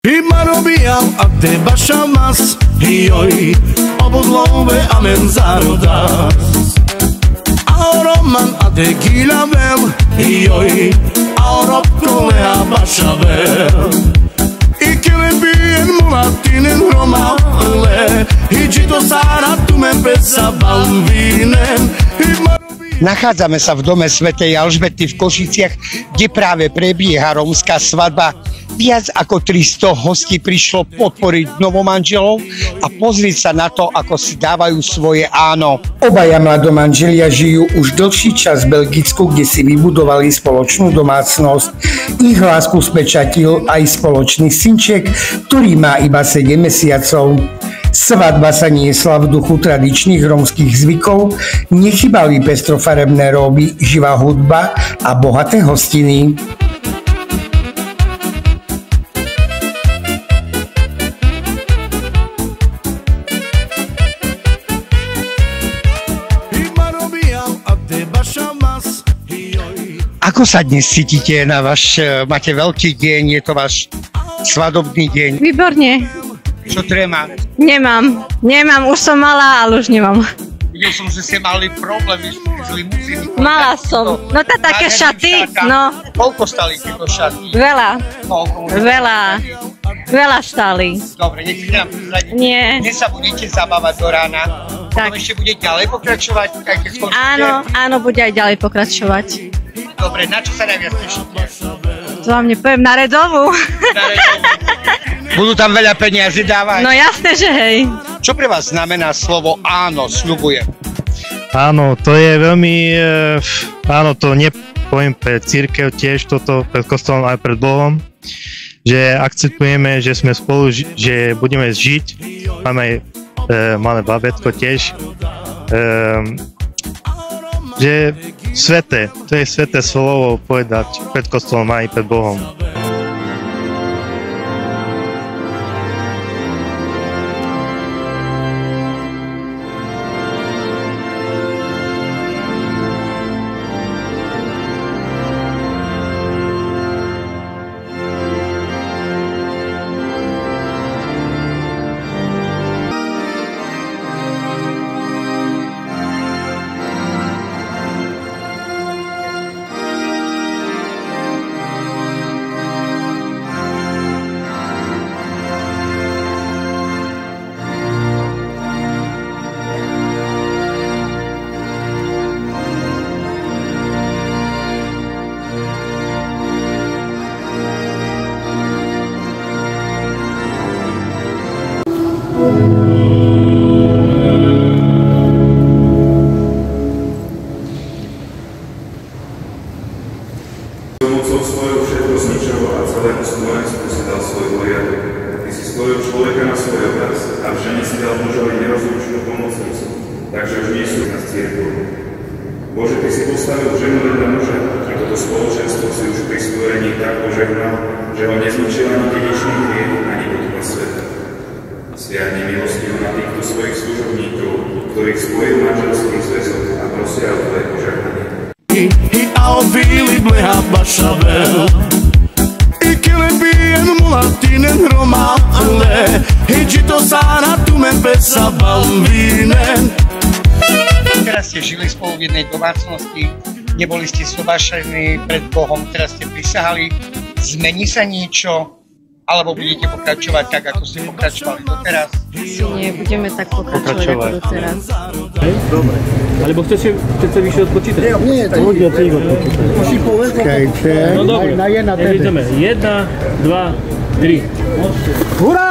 Iba robiam a te baša mas, joj, obudlove amen zarodas. A roman a te gila vel, joj, a robkole a baša vel. I kile bien mulatinen romale, ići to sara tu me pesa balvinen. Nachádzame sa v dome svätej Alžbety v Košiciach, kde práve prebieha rómska svadba. Viac ako 300 hostí prišlo podporiť novomanželov a pozrieť sa na to, ako si dávajú svoje áno. Obaja mladomanželia žijú už dlhší čas v Belgicku, kde si vybudovali spoločnú domácnosť. Ich lásku spečatil aj spoločný synček, ktorý má iba 7 mesiacov. Svadba sa niesla v duchu tradičných rómskych zvykov, nechybali pestrofarebné róby, živá hudba a bohaté hostiny. Ako sa dnes cítite na máte veľký deň, je to váš svadobný deň? Výborne. Čo tréma? Nemám, už som malá, ale už nemám. Videl som, že ste mali problémy s limuzíny. Mala som, no to také šaty, no. Koľko stali tieto šaty? Veľa stáli. Dobre, nechci nám prezradiť. Nie. Dnes sa budete zabávať do rána. Tak. Potom ešte budete ďalej pokračovať? Áno, bude aj ďalej pokračovať. Dobre, na čo sa najviac tešíte? To vám nepoviem, na Redovú. Budú tam veľa peniazy dávať? No jasné, že hej. Čo pre vás znamená slovo áno, sľubujem? Áno, to je veľmi, áno, to nepoviem pre cirkev tiež, toto pred kostolom aj pred Bohom, že akceptujeme, že sme spolu, že budeme žiť, máme aj malé babetko tiež, že sveté, to je sveté slovo povedať pred kostolom aj pred Bohom. Pomocou svojho všetko zničilo a celému stvorenstvu si dal svoj poriadok. Ty si stvoril človeka na svoj obraz a v žene si dal mužovi nerozlučnú pomocnicu, takže už nie sú nás cirkvou. Bože, Ty si postavil ženu vedľa muža a toto spoločenstvo si už pri stvorení tak požehnal, že ho nezničil ani dedičný hriech, ani potupa sveta. Siahni milostivo na týchto svojich služobníkov, ktorých spojil manželský zväzok a prosia o Tvoje požehnanie. I avili bleha baša vel, I kile bien mulatinen romale, ići to sara tu me pesa balvinen. Teraz ste žili spolu v jednej domácnosti, neboli ste sobášení pred Bohom, teraz ste prisahali. Zmení sa niečo? Alebo budete pokračovať tak, ako ste pokračovali doteraz? Nie, budeme tak pokračovať ako doteraz. Dobre. Alebo chcete vyššie odpočítať? Nie, to ľudia ty odpočítať. Musí povedať. No dobre, ideme. 1, 2, 3. Hurá!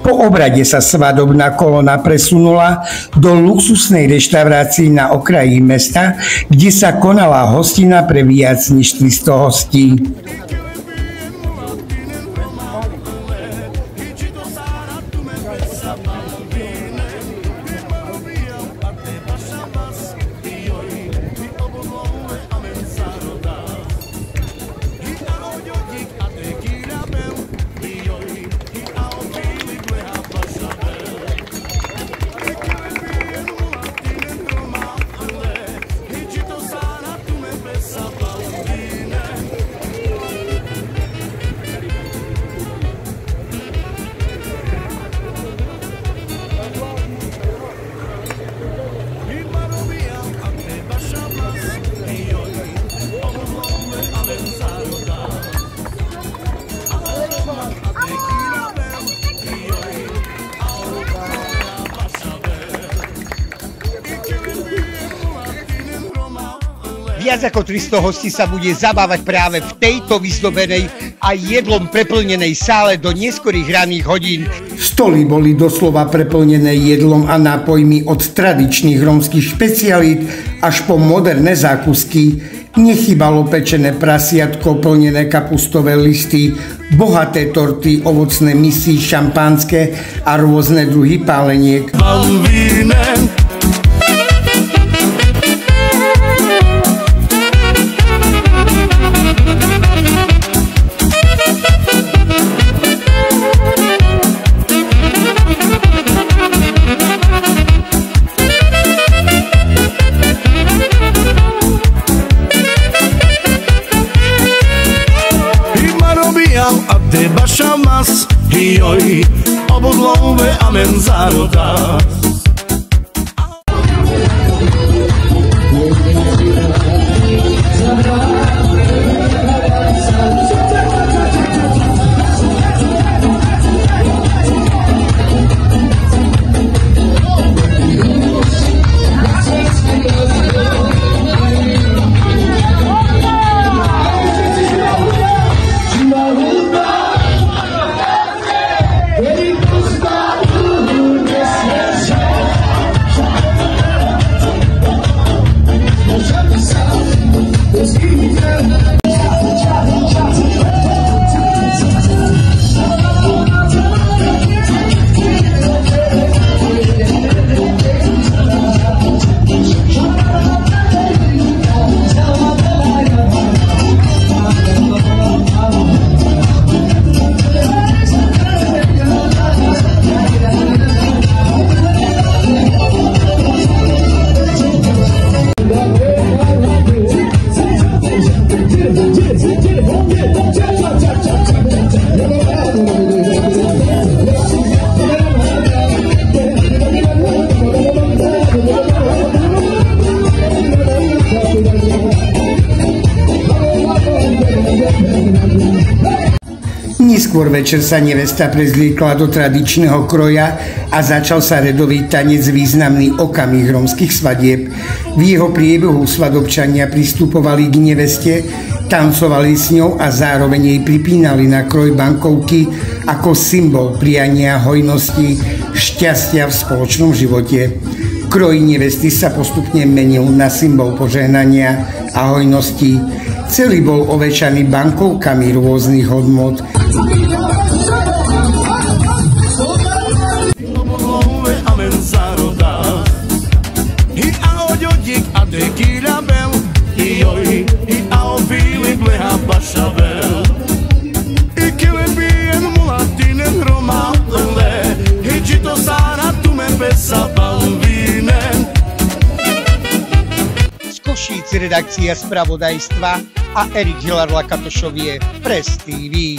Po obrade sa svadobná kolona presunula do luxusnej reštaurácii na okraji mesta, kde sa konala hostina pre viac než 300 hostí. Viac ako 300 hostí sa bude zabávať práve v tejto vyzdobenej a jedlom preplnenej sále do neskorých ranných hodín. Stoly boli doslova preplnené jedlom a nápojmi od tradičných rómskych špecialít až po moderné zákusky. Nechybalo pečené prasiatko, plnené kapustové listy, bohaté torty, ovocné misy, šampanské a rôzne druhy páleniek. Te bashamas hioi obudlove amen zarodas. Neskôr večer sa nevesta prezliekla do tradičného kroja a začal sa redový tanec, významný okamih rómskych svadieb. V jeho priebehu svadobčania pristupovali k neveste, tancovali s ňou a zároveň jej pripínali na kroj bankovky ako symbol priania hojnosti, šťastia v spoločnom živote. Kroj nevesty sa postupne menil na symbol požehnania a hojnosti. Celý bol ovečaný bankovkami rôznych hodnôt. Redakcia spravodajstva a Erik Hilar Lakatošovie Press TV.